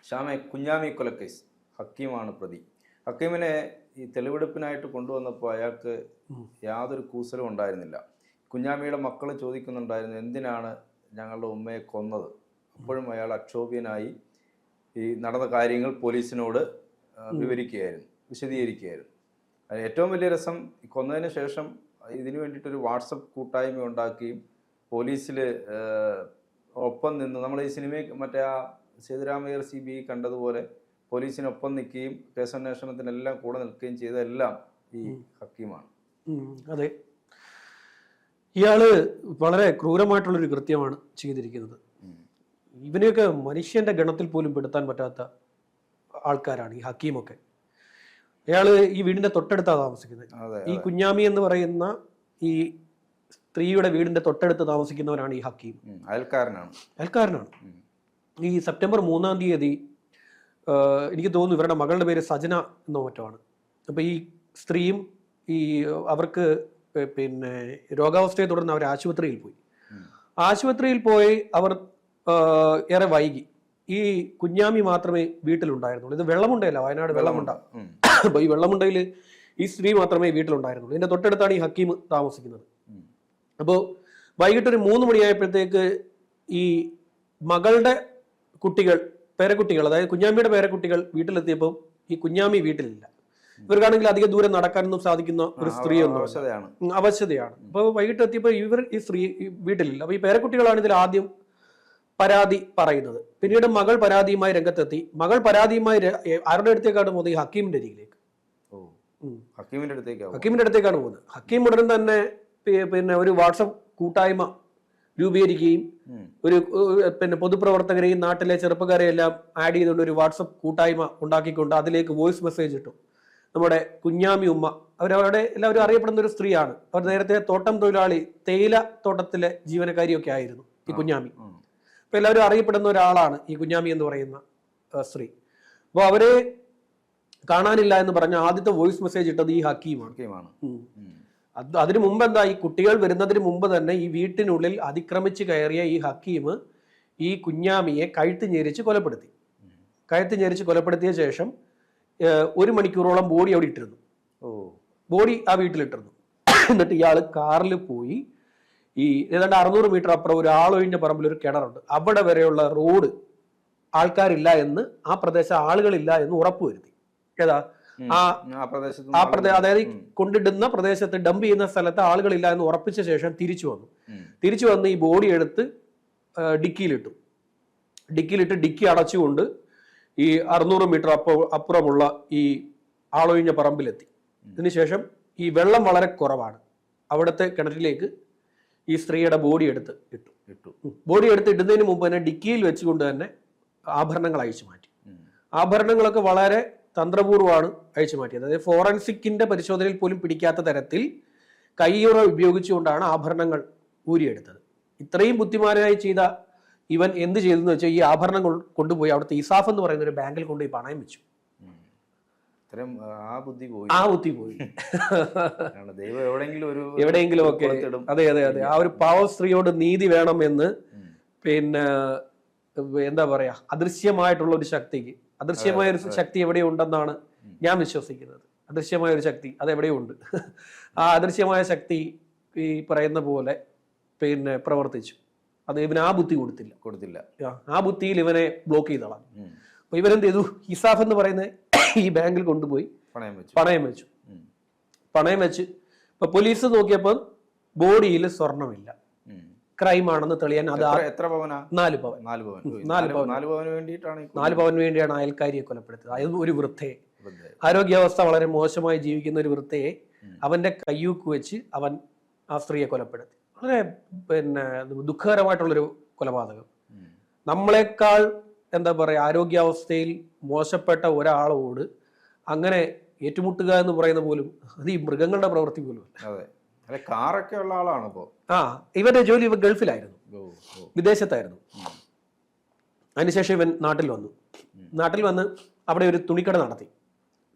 ഷാമെ, കുഞ്ഞാമി കൊലക്കേസ് ഹക്കീമാണ് പ്രതി. ഹക്കീമിനെ ഈ തെളിവെടുപ്പിനായിട്ട് കൊണ്ടുവന്നപ്പോൾ അയാൾക്ക് യാതൊരു കൂസലും ഉണ്ടായിരുന്നില്ല. കുഞ്ഞാമിയുടെ മക്കൾ ചോദിക്കുന്നുണ്ടായിരുന്നു, എന്തിനാണ് ഞങ്ങളുടെ ഉമ്മയെ കൊന്നത്? അപ്പോഴും അയാൾ അക്ഷോഭ്യനായി ഈ നടന്ന കാര്യങ്ങൾ പോലീസിനോട് വിശദീകരിക്കുകയായിരുന്നു. ഏറ്റവും വലിയ രസം, കൊന്നതിന് ശേഷം ഇതിനു വേണ്ടിയിട്ടൊരു വാട്സപ്പ് കൂട്ടായ്മ ഉണ്ടാക്കുകയും പോലീസിൽ ഒപ്പം നിന്ന്, നമ്മൾ ഈ സിനിമയിൽ മറ്റേ ആ സേതുരാമയ്യർ CBI കണ്ടതുപോലെ പോലീസിനൊപ്പം നിൽക്കുകയും കേസന്വേഷണത്തിനെല്ലാം കൂടെ നിൽക്കുകയും ചെയ്തതെല്ലാം ഈ ഹക്കീമാണ്. അതെ, ഇയാള് വളരെ ക്രൂരമായിട്ടുള്ളൊരു കൃത്യമാണ് ചെയ്തിരിക്കുന്നത്. ഇവനെയൊക്കെ മനുഷ്യന്റെ ഗണത്തിൽ പോലും പെടുത്താൻ പറ്റാത്ത ആൾക്കാരാണ് ഈ ഹക്കീമൊക്കെ. അയാള് ഈ വീടിന്റെ തൊട്ടടുത്താണ് താമസിക്കുന്നത്. ഈ കുഞ്ഞാമി എന്ന് പറയുന്ന ഈ സ്ത്രീയുടെ വീടിന്റെ തൊട്ടടുത്ത് താമസിക്കുന്നവരാണ് ഈ ഹക്കീം. അയൽക്കാരനാണ്. ഈ സെപ്റ്റംബർ 3-ാം തീയതി എനിക്ക് തോന്നുന്നു ഇവരുടെ മകളുടെ പേര് സജന എന്നോ മറ്റോ ആണ്. അപ്പൊ ഈ സ്ത്രീയും അവർക്ക് പിന്നെ രോഗാവസ്ഥയെ തുടർന്ന് അവർ ആശുപത്രിയിൽ പോയി അവർ ഏറെ വൈകി. ഈ കുഞ്ഞാമി മാത്രമേ വീട്ടിലുണ്ടായിരുന്നുള്ളൂ. ഇത് വെള്ളമുണ്ടയല്ല, വയനാട് വെള്ളമുണ്ട. അപ്പൊ ഈ വെള്ളമുണ്ടയിൽ ഈ സ്ത്രീ മാത്രമേ വീട്ടിലുണ്ടായിരുന്നുള്ളൂ. ഇതിന്റെ തൊട്ടടുത്താണ് ഈ ഹക്കീം താമസിക്കുന്നത്. അപ്പോൾ വൈകിട്ട് ഒരു 3 മണിയായപ്പോഴത്തേക്ക് ഈ മകളുടെ പേരക്കുട്ടികൾ, അതായത് കുഞ്ഞാമിയുടെ പേരക്കുട്ടികൾ വീട്ടിലെത്തിയപ്പോൾ ഈ കുഞ്ഞാമി വീട്ടിലില്ല. ഇവർക്കാണെങ്കിൽ അധികം ദൂരം നടക്കാനൊന്നും സാധിക്കുന്ന ഒരു സ്ത്രീയൊന്നും അവശതയാണ്. അപ്പൊ വൈകിട്ട് എത്തിയപ്പോൾ ഈ സ്ത്രീ വീട്ടിലില്ല. അപ്പൊ ഈ പേരക്കുട്ടികളാണ് ഇതിൽ ആദ്യം പരാതി പറയുന്നത്. പിന്നീട് മകൾ പരാതിയുമായി രംഗത്തെത്തി. മകൾ പരാതിയുമായി ആരുടെ അടുത്തേക്കാണ് പോകുന്നത്? ഈ ഹക്കീമിന്റെ അരികിലേക്ക്, ഹക്കീമിന്റെ അടുത്തേക്കാണ് പോകുന്നത്. ഹക്കീം ഉടൻ തന്നെ പിന്നെ ഒരു വാട്സപ്പ് കൂട്ടായ്മ രൂപീകരിക്കുകയും പിന്നെ പൊതുപ്രവർത്തകരെയും നാട്ടിലെ ചെറുപ്പക്കാരെയും എല്ലാം ആഡ് ചെയ്തുകൊണ്ട് ഒരു വാട്സപ്പ് കൂട്ടായ്മ ഉണ്ടാക്കിക്കൊണ്ട് അതിലേക്ക് വോയിസ് മെസ്സേജ് ഇട്ടു. നമ്മുടെ കുഞ്ഞാമി ഉമ്മ, അവരവരുടെ എല്ലാവരും അറിയപ്പെടുന്ന ഒരു സ്ത്രീയാണ്. അവർ നേരത്തെ തോട്ടം തൊഴിലാളി, തേയില തോട്ടത്തിലെ ജീവനക്കാരിയൊക്കെ ആയിരുന്നു ഈ കുഞ്ഞാമി. അപ്പൊ എല്ലാവരും അറിയപ്പെടുന്ന ഒരാളാണ് ഈ കുഞ്ഞാമി എന്ന് പറയുന്ന സ്ത്രീ. അപ്പൊ അവരെ കാണാനില്ല എന്ന് പറഞ്ഞ ആദ്യത്തെ വോയിസ് മെസ്സേജ് ഇട്ടത് ഈ ഹക്കീമാണ്. അതിനു മുമ്പ് എന്താ, ഈ കുട്ടികൾ വരുന്നതിന് മുമ്പ് തന്നെ ഈ വീട്ടിനുള്ളിൽ അതിക്രമിച്ച് കയറിയ ഈ ഹക്കീം ഈ കുഞ്ഞാമിയെ കഴുത്ത് ഞെരിച്ച് കൊലപ്പെടുത്തിയ ശേഷം 1 മണിക്കൂറോളം ബോഡി അവിടെ ഇട്ടിരുന്നു. ബോഡി ആ വീട്ടിലിട്ടിരുന്നു. എന്നിട്ട് ഇയാൾ കാറിൽ പോയി ഈ ഏതാണ്ട് 600 മീറ്റർ അപ്പുറം ഒരു ആളൊഴിഞ്ഞ പറമ്പിൽ ഒരു കിണറുണ്ട്, അവിടെ വരെയുള്ള റോഡ് ആൾക്കാരില്ല എന്ന്, ആ പ്രദേശം ആളുകളില്ല എന്ന് ഉറപ്പുവരുത്തി. ഏതാ അതായത് കൊണ്ടിടുന്ന പ്രദേശത്ത് ഡംപ് ചെയ്യുന്ന സ്ഥലത്ത് ആളുകളില്ല എന്ന് ഉറപ്പിച്ച ശേഷം തിരിച്ചു വന്ന് ഈ ബോഡി എടുത്ത് ഡിക്കിയിലിട്ട് ഡിക്കി അടച്ചുകൊണ്ട് ഈ 600 മീറ്റർ അപ്പുറമുള്ള ഈ ആളൊഴിഞ്ഞ പറമ്പിലെത്തി. ഇതിനുശേഷം ഈ വെള്ളം വളരെ കുറവാണ്, അവിടുത്തെ കിണറ്റിലേക്ക് ഈ സ്ത്രീയുടെ ബോഡി എടുത്ത് ഇട്ടു. ബോഡി എടുത്ത് ഇടുന്നതിന് മുമ്പ് തന്നെ ഡിക്കിയിൽ വെച്ചുകൊണ്ട് തന്നെ ആഭരണങ്ങൾ അഴിച്ചു മാറ്റി. ആഭരണങ്ങളൊക്കെ വളരെ തന്ത്രപൂർവ്വമാണ് അഴിച്ചു മാറ്റിയത്. അതായത് ഫോറൻസിക്കിന്റെ പരിശോധനയിൽ പോലും പിടിക്കാത്ത തരത്തിൽ കയ്യുറ ഉപയോഗിച്ചുകൊണ്ടാണ് ആഭരണങ്ങൾ ഊരിയെടുത്തത്. ഇത്രയും ബുദ്ധിമാനായി ചെയ്ത ഇവൻ എന്ത് ചെയ്തെന്ന് വെച്ചാൽ ഈ ആഭരണങ്ങൾ കൊണ്ടുപോയി അവിടുത്തെ ഇസാഫ് എന്ന് പറയുന്ന ഒരു ബാങ്കിൽ കൊണ്ടുപോയി പണയം വെച്ചു. ആ ബുദ്ധി പോയി എവിടെയെങ്കിലും ഒക്കെ. അതെ, ആ ഒരു പാവ സ്ത്രീയോട് നീതി വേണമെന്ന് പിന്നെ എന്താ പറയാ, അദൃശ്യമായിട്ടുള്ള ഒരു ശക്തിക്ക്, അദൃശ്യമായ ഒരു ശക്തി എവിടെയുണ്ടെന്നാണ് ഞാൻ വിശ്വസിക്കുന്നത്. അദൃശ്യമായ ഒരു ശക്തി അത് എവിടെയുണ്ട്. ആ അദൃശ്യമായ ശക്തി ഈ പറയുന്ന പോലെ പിന്നെ പ്രവർത്തിച്ചു. അത് ഇവന് ആ ബുദ്ധി കൊടുത്തില്ല. ആ ബുദ്ധിയിൽ ഇവനെ ബ്ലോക്ക് ചെയ്തോളാം. അപ്പൊ ഇവരെന്ത് ചെയ്തു, ഇസാഫ് എന്ന് പറയുന്ന ഈ ബാങ്കിൽ കൊണ്ടുപോയി പണയം വെച്ച് ഇപ്പൊ പോലീസ് നോക്കിയപ്പോൾ ബോഡിയിൽ സ്വർണമില്ല. ക്രൈം ആണെന്ന് തെളിയാൻ അത് 4 പവന് വേണ്ടിയാണ് അയൽക്കാരിയെ കൊലപ്പെടുത്തിയത്. അതായത് ഒരു വൃദ്ധയെ, ആരോഗ്യാവസ്ഥ വളരെ മോശമായി ജീവിക്കുന്ന ഒരു വൃദ്ധയെ അവന്റെ കയ്യൂക്ക് വെച്ച് അവൻ ആ സ്ത്രീയെ കൊലപ്പെടുത്തി. വളരെ പിന്നെ ദുഃഖകരമായിട്ടുള്ളൊരു കൊലപാതകം. നമ്മളെക്കാൾ എന്താ പറയാ ആരോഗ്യാവസ്ഥയിൽ മോശപ്പെട്ട ഒരാളോട് അങ്ങനെ ഏറ്റുമുട്ടുക എന്ന് പറയുന്ന പോലും അത് ഈ മൃഗങ്ങളുടെ പ്രവൃത്തി പോലും. കാറൊക്കെ ഉള്ള ആളാണ് ഇപ്പോ. ഇവന്റെ ജോലി ഇവൻ ഗൾഫിലായിരുന്നു, വിദേശത്തായിരുന്നു. അതിനുശേഷം ഇവൻ നാട്ടിൽ വന്ന് അവിടെ ഒരു തുണിക്കട നടത്തി,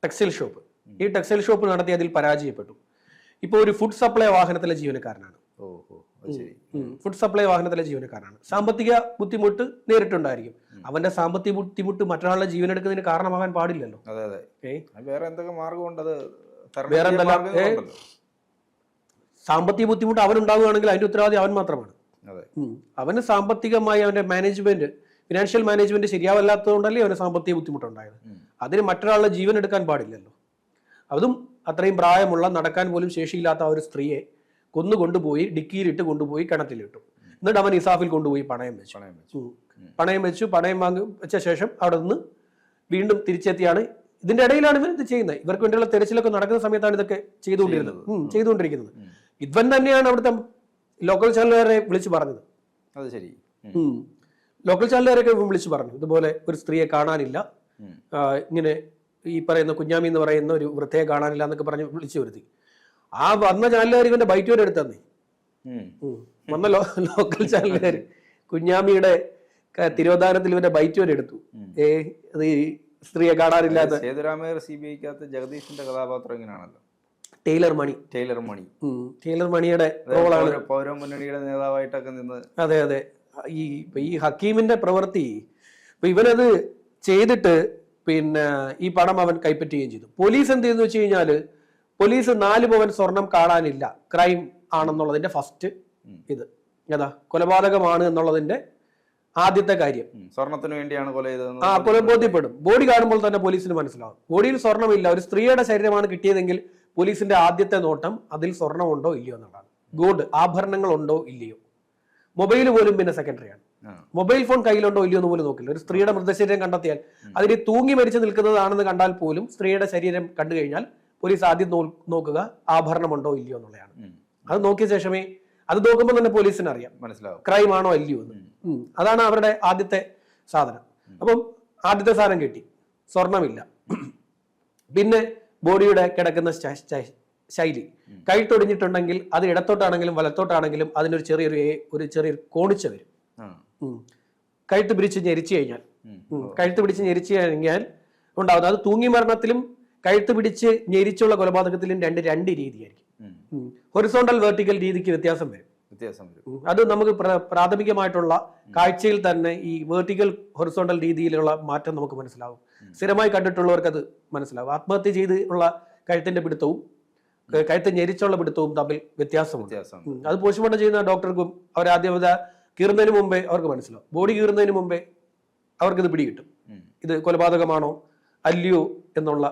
ടെക്സ്റ്റൈൽ ഷോപ്പ്. ഈ ടെക്സ്റ്റൈൽ ഷോപ്പ് നടത്തി അതിൽ പരാജയപ്പെട്ടു. ഇപ്പോൾ ഒരു ഫുഡ് സപ്ലൈ വാഹനത്തിലെ ജീവനക്കാരനാണ്. ശരി. ഫുഡ് സപ്ലൈ വാഹനത്തിലെ ജീവനക്കാരാണ്. സാമ്പത്തിക ബുദ്ധിമുട്ട് നേരിട്ടുണ്ടായിരിക്കും. അവന്റെ സാമ്പത്തിക ബുദ്ധിമുട്ട് മറ്റൊരാളുടെ ജീവൻ എടുക്കുന്നതിന് കാരണമാകാൻ പാടില്ലല്ലോ. അതെ അതെ. വേറെ എന്തൊക്കെ മാർഗമുണ്ട്? അത് വേറെ എന്തെല്ലാം സാമ്പത്തിക ബുദ്ധിമുട്ട് അവനുണ്ടാവുകയാണെങ്കിൽ അതിന്റെ ഉത്തരവാദി അവൻ മാത്രമാണ്. അവന് സാമ്പത്തികമായി അവന്റെ മാനേജ്മെന്റ്, ഫിനാൻഷ്യൽ മാനേജ്മെന്റ് ശരിയാവല്ലാത്തതുകൊണ്ടല്ലേ അവന് സാമ്പത്തിക ബുദ്ധിമുട്ടുണ്ടായത്. അതിന് മറ്റൊരാളുടെ ജീവൻ എടുക്കാൻ പാടില്ലല്ലോ. അതും അത്രയും പ്രായമുള്ള, നടക്കാൻ പോലും ശേഷിയില്ലാത്ത ആ ഒരു സ്ത്രീയെ കൊണ്ടുപോയി ഡിക്കിയിലിട്ട് കൊണ്ടുപോയി കിണറ്റിലിട്ടു. എന്നിട്ട് അവൻ ഇസാഫിൽ കൊണ്ടുപോയി പണയം വെച്ചു. പണയം വാങ്ങി വെച്ച ശേഷം അവിടെ നിന്ന് വീണ്ടും തിരിച്ചെത്തിയാണ്. ഇതിന്റെ ഇടയിലാണ് ഇവൻ ഇത് ചെയ്യുന്നത്. ഇവർക്ക് വേണ്ടിയുള്ള തെരച്ചിലൊക്കെ നടക്കുന്ന സമയത്താണ് ഇതൊക്കെ ചെയ്തുകൊണ്ടിരിക്കുന്നത്. ഇവൻ തന്നെയാണ് അവിടുത്തെ ലോക്കൽ ചാനലുകാരെ വിളിച്ചു പറഞ്ഞത്. അത് ശരി. ലോക്കൽ ചാനലുകാരൊക്കെ വിളിച്ചു പറഞ്ഞു, ഇതുപോലെ ഒരു സ്ത്രീയെ കാണാനില്ല, ഇങ്ങനെ ഈ പറയുന്ന കുഞ്ഞാമി എന്ന് പറയുന്ന ഒരു വൃദ്ധയെ കാണാനില്ല എന്നൊക്കെ പറഞ്ഞ് വിളിച്ചു വരുത്തി. ആ വന്ന ചാനലുകാർ ഇവന്റെ ബൈറ്റ് വരെ എടുത്തു തന്നെ. വന്ന ലോക്കൽ ചാനലുകാർ കുഞ്ഞാമിയുടെ തിരോധാനത്തിൽ ഇവന്റെ ബൈറ്റ് വരെ എടുത്തു. അത് ഈ സ്ത്രീയെ കാണാനില്ലാത്ത സേതുരാമയ്യർ CBI-ക്കകത്ത് ജഗദീഷിന്റെ കഥാപാത്രം എങ്ങനെയാണല്ലോ, ടൈലർ മണിയുടെ റോളാണ്. പൗരമുന്നണിയുടെ നേതാവായിട്ടൊക്കെ നിന്ന്. അതെ അതെ. ഈ ഹക്കീമിന്റെ പ്രവൃത്തി, ഇപ്പൊ ഇവനത് ചെയ്തിട്ട് പിന്നെ ഈ പണം അവൻ കൈപ്പറ്റുകയും ചെയ്തു. പോലീസ് എന്ത് ചെയ്തെന്ന് വെച്ച് കഴിഞ്ഞാല്, പോലീസ് 4 പവൻ സ്വർണം കാണാനില്ല, ക്രൈം ആണെന്നുള്ളതിന്റെ ഫസ്റ്റ് ഇത് കൊലപാതകമാണ് എന്നുള്ളതിന്റെ ആദ്യത്തെ കാര്യം. സ്വർണത്തിന് വേണ്ടിയാണ് കൊല ചെയ്തത്. കൊല ബോധ്യപ്പെടും. ബോഡി കാണുമ്പോൾ തന്നെ പോലീസിന് മനസ്സിലാവും. ബോഡിയിൽ സ്വർണ്ണമില്ല, ഒരു സ്ത്രീയുടെ ശരീരമാണ് കിട്ടിയതെങ്കിൽ പോലീസിന്റെ ആദ്യത്തെ നോട്ടം അതിൽ സ്വർണ്ണമുണ്ടോ ഇല്ലയോ എന്നുള്ളതാണ്. ഗോൾഡ് ആഭരണങ്ങൾ ഉണ്ടോ ഇല്ലയോ. മൊബൈൽ പോലും പിന്നെ സെക്കൻഡറിയാണ്. മൊബൈൽ ഫോൺ കയ്യിലുണ്ടോ ഇല്ലയോ എന്ന് പോലും നോക്കില്ല. ഒരു സ്ത്രീയുടെ മൃതശരീരം കണ്ടെത്തിയാൽ അതിന് തൂങ്ങി മരിച്ചു നിൽക്കുന്നതാണെന്ന് കണ്ടാൽ പോലും സ്ത്രീയുടെ ശരീരം കണ്ടു കഴിഞ്ഞാൽ പോലീസ് ആദ്യം നോക്കുക ആഭരണമുണ്ടോ ഇല്ലയോ എന്നുള്ളതാണ്. അത് നോക്കിയ ശേഷമേ, അത് നോക്കുമ്പോൾ തന്നെ പോലീസിന് അറിയാം മനസ്സിലാവും ക്രൈം ആണോ അല്ലയോ എന്ന്. അതാണ് അവരുടെ ആദ്യത്തെ സാധനം. അപ്പം ആദ്യത്തെ സാധനം കിട്ടി, സ്വർണമില്ല. പിന്നെ ബോഡിയുടെ കിടക്കുന്ന ശൈലി, കൈത്തൊടിഞ്ഞിട്ടുണ്ടെങ്കിൽ അത് ഇടത്തോട്ടാണെങ്കിലും വലത്തോട്ടാണെങ്കിലും അതിനൊരു ചെറിയൊരു കോണിച്ച വരും. കഴുത്ത് പിടിച്ച് ഞെരിച്ചു കഴിഞ്ഞാൽ ഉണ്ടാവുന്നത്. അത് തൂങ്ങി മരണത്തിലും കഴുത്ത് പിടിച്ച് ഞെരിച്ചുള്ള കൊലപാതകത്തിലും രണ്ട് രീതിയായിരിക്കും. ഹൊറിസോണ്ടൽ വെർട്ടിക്കൽ രീതിക്ക് വ്യത്യാസം വരും. അത് നമുക്ക് പ്രാഥമികമായിട്ടുള്ള കാഴ്ചയിൽ തന്നെ ഈ വെർട്ടിക്കൽ ഹൊറിസോണ്ടൽ രീതിയിലുള്ള മാറ്റം നമുക്ക് മനസ്സിലാവും. സ്ഥിരമായി കണ്ടിട്ടുള്ളവർക്ക് അത് മനസ്സിലാവും. ആത്മഹത്യ ചെയ്ത് ഉള്ള കഴുത്തിന്റെ പിടുത്തവും കഴുത്ത് ഞെരിച്ചുള്ള പിടുത്തവും തമ്മിൽ വ്യത്യാസമുണ്ട്. അത് പോസ്റ്റ്മോർട്ടം ചെയ്യുന്ന ഡോക്ടർക്കും അവരാദ്യം കീറുന്നതിന് മുമ്പേ അവർക്ക് മനസ്സിലാവും. ബോഡി കീറുന്നതിന് മുമ്പേ അവർക്കിത് പിടികിട്ടും, ഇത് കൊലപാതകമാണോ അല്ലയോ എന്നുള്ള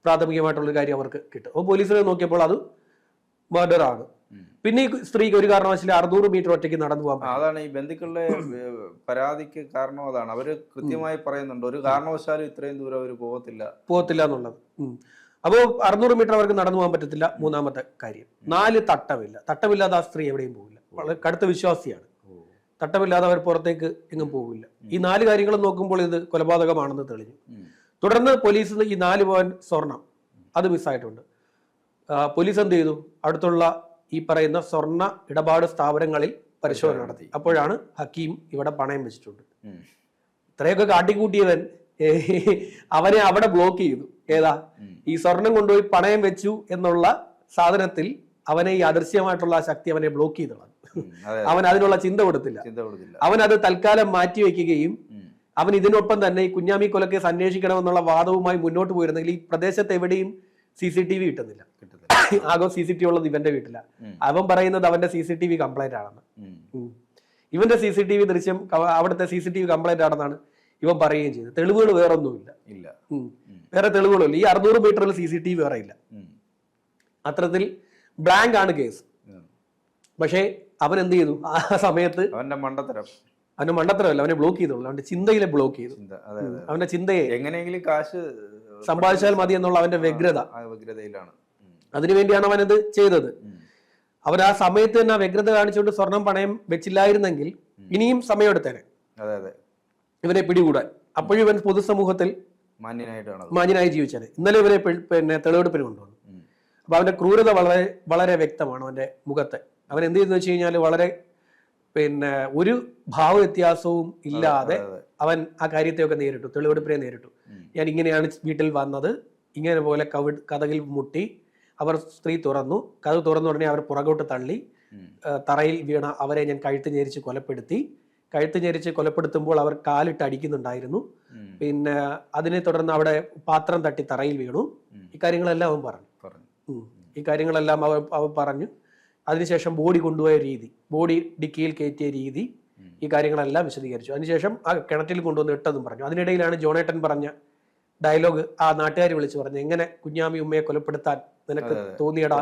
പ്രാഥമികമായിട്ടുള്ള കാര്യം അവർക്ക് കിട്ടും. അപ്പോൾ പോലീസിനെ നോക്കിയപ്പോൾ അത് മർഡർ ആണ്. പിന്നെ ഈ സ്ത്രീക്ക് ഒരു കാരണവശാലും 600 മീറ്റർ ഒറ്റയ്ക്ക് നടന്നു പോകാൻ. അതാണ് ഈ ബന്ധുക്കളുടെ പരാതിക്ക് കാരണം. അതാണ് അവര് കൃത്യമായി പറയുന്നുണ്ട്, ഒരു കാരണവശാലും ഇത്രയും ദൂരം അവർ പോകത്തില്ല എന്നുള്ളത്. അപ്പോൾ 600 മീറ്റർ അവർക്ക് നടന്നു പോകാൻ പറ്റത്തില്ല. മൂന്നാമത്തെ കാര്യം, 4 തട്ടമില്ലാതെ ആ സ്ത്രീ എവിടെയും പോകില്ല. വളരെ കടുത്ത വിശ്വാസിയാണ്. തട്ടമില്ലാതെ അവർ പുറത്തേക്ക് എങ്ങും പോകില്ല. ഈ 4 കാര്യങ്ങളും നോക്കുമ്പോൾ ഇത് കൊലപാതകമാണെന്ന് തെളിഞ്ഞു. തുടർന്ന് പോലീസ് ഈ 4 പവൻ സ്വർണം അത് മിസ്സായിട്ടുണ്ട്. പോലീസ് എന്ത് ചെയ്തു, അടുത്തുള്ള ഈ പറയുന്ന സ്വർണ്ണ ഇടപാട് സ്ഥാപനങ്ങളിൽ പരിശോധന നടത്തി. അപ്പോഴാണ് ഹക്കീം ഇവിടെ പണയം വെച്ചിട്ടുണ്ട്. ഇത്രയൊക്കെ കാട്ടിക്കൂട്ടിയവൻ അവനെ അവിടെ ബ്ലോക്ക് ചെയ്തു. ഈ സ്വർണം കൊണ്ടുപോയി പണയം വെച്ചു എന്നുള്ള സാധനത്തിൽ അവനെ ഈ അദൃശ്യമായിട്ടുള്ള ശക്തി അവനെ ബ്ലോക്ക് ചെയ്തതാണ്. അവൻ അതിനുള്ള ചിന്ത കൊടുത്തില്ല. അവൻ അത് തൽക്കാലം മാറ്റിവെക്കുകയും അവൻ ഇതിനൊപ്പം തന്നെ ഈ കുഞ്ഞാമി കൊലക്കേസ് അന്വേഷിക്കണമെന്നുള്ള വാദവുമായി മുന്നോട്ട് പോയിരുന്നെങ്കിൽ ഈ പ്രദേശത്ത് എവിടെയും CCTV കിട്ടുന്നില്ല. ആകെ CCTV ഉള്ളത് ഇവന്റെ വീട്ടില. അവൻ പറയുന്നത് അവന്റെ CCTV കംപ്ലൈന്റ് ആണെന്ന്. ഇവന്റെ CCTV ദൃശ്യം അവിടുത്തെ CCTV കംപ്ലൈന്റ് ആണെന്നാണ് ഇവൻ പറയുകയും ചെയ്തത്. തെളിവുകൾ വേറൊന്നുമില്ല, വേറെ തെളിവുകളില്ല. ഈ 600 മീറ്ററിൽ CCTV വേറെ ഇല്ല. അത്തരത്തിൽ ബ്ലാങ്ക് ആണ് കേസ്. പക്ഷേ അവൻ എന്ത് ചെയ്തു, ആ സമയത്ത് അവന്റെ മണ്ടത്തരമല്ല, അവനെ ബ്ലോക്ക് ചെയ്തോളൂ. അവന്റെ ചിന്തയിലെ ബ്ലോക്ക് ചെയ്തു. അവന്റെ ചിന്തയെ എങ്ങനെയെങ്കിലും കാശ് സമ്പാദിച്ചാൽ മതി എന്നുള്ള അവന്റെ വ്യഗ്രതയിലാണ്. അതിനുവേണ്ടിയാണ് അവനത് ചെയ്തത്. അവൻ ആ സമയത്ത് തന്നെ ആ വ്യഗ്രത കാണിച്ചുകൊണ്ട് സ്വർണം പണയം വെച്ചില്ലായിരുന്നെങ്കിൽ ഇനിയും സമയമെടുത്തേനെ ഇവനെ പിടികൂടാൻ. അപ്പോഴും ഇവൻ പൊതുസമൂഹത്തിൽ മാന്യനായി ജീവിച്ചാണ്. ഇന്നലെ ഇവരെ പിന്നെ തെളിവെടുപ്പിന് കൊണ്ടുവന്നു. അപ്പൊ അവന്റെ ക്രൂരത വളരെ വളരെ വ്യക്തമാണ് അവന്റെ മുഖത്ത്. അവൻ എന്ത് ചെയ്തെന്ന് വെച്ച് കഴിഞ്ഞാൽ വളരെ പിന്നെ ഒരു ഭാവവ്യത്യാസവും ഇല്ലാതെ അവൻ ആ കാര്യത്തെയൊക്കെ നേരിട്ടു, തെളിവെടുപ്പിനെ നേരിട്ടു. ഞാൻ ഇങ്ങനെയാണ് വീട്ടിൽ വന്നത്, ഇങ്ങനെ പോലെ കഥകിൽ മുട്ടി, അവർ സ്ത്രീ തുറന്നു, കഥ തുറന്നു ഉടനെ അവർ പുറകോട്ട് തള്ളി, തറയിൽ വീണ അവരെ ഞാൻ കഴുത്ത് ഞെരിച്ച് കൊലപ്പെടുത്തി. കഴുത്ത് ഞെരിച്ച് കൊലപ്പെടുത്തുമ്പോൾ അവർ കാലിട്ട് അടിക്കുന്നുണ്ടായിരുന്നു. പിന്നെ അതിനെ തുടർന്ന് അവിടെ പാത്രം തട്ടി തറയിൽ വീണു. ഇക്കാര്യങ്ങളെല്ലാം അവൻ പറഞ്ഞു. ഈ കാര്യങ്ങളെല്ലാം അവൻ പറഞ്ഞു. അതിനുശേഷം ബോഡി കൊണ്ടുപോയ രീതി, ബോഡി ഡിക്കിയിൽ കയറ്റിയ രീതി, ഈ കാര്യങ്ങളെല്ലാം വിശദീകരിച്ചു. അതിനുശേഷം ആ കിണറ്റിൽ കൊണ്ടുവന്ന് ഇട്ടതും പറഞ്ഞു. അതിനിടയിലാണ് ജോണേട്ടൻ പറഞ്ഞ ഡയലോഗ് ആ നാട്ടുകാർ വിളിച്ചു പറഞ്ഞു, എങ്ങനെ കുഞ്ഞാമി ഉമ്മയെ കൊലപ്പെടുത്താൻ നിനക്ക് തോന്നിയടാ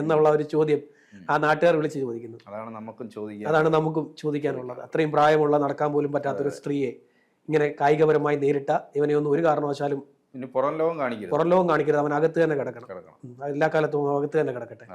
എന്നുള്ള ഒരു ചോദ്യം ആ നാട്ടുകാർ വിളിച്ച് ചോദിക്കുന്നു. അതാണ് നമുക്കും ചോദിക്കാനുള്ളത്. അത്രയും പ്രായമുള്ള, നടക്കാൻ പോലും പറ്റാത്തൊരു സ്ത്രീയെ ഇങ്ങനെ കായികപരമായി നേരിട്ട ഇവനെ ഒന്നും ഒരു കാരണവശാലും പുറം ലോകം കാണിക്കരുത്. അവൻ അകത്ത് തന്നെ കിടക്കണം. എല്ലാ കാലത്തും അകത്ത് തന്നെ കിടക്കട്ടെ.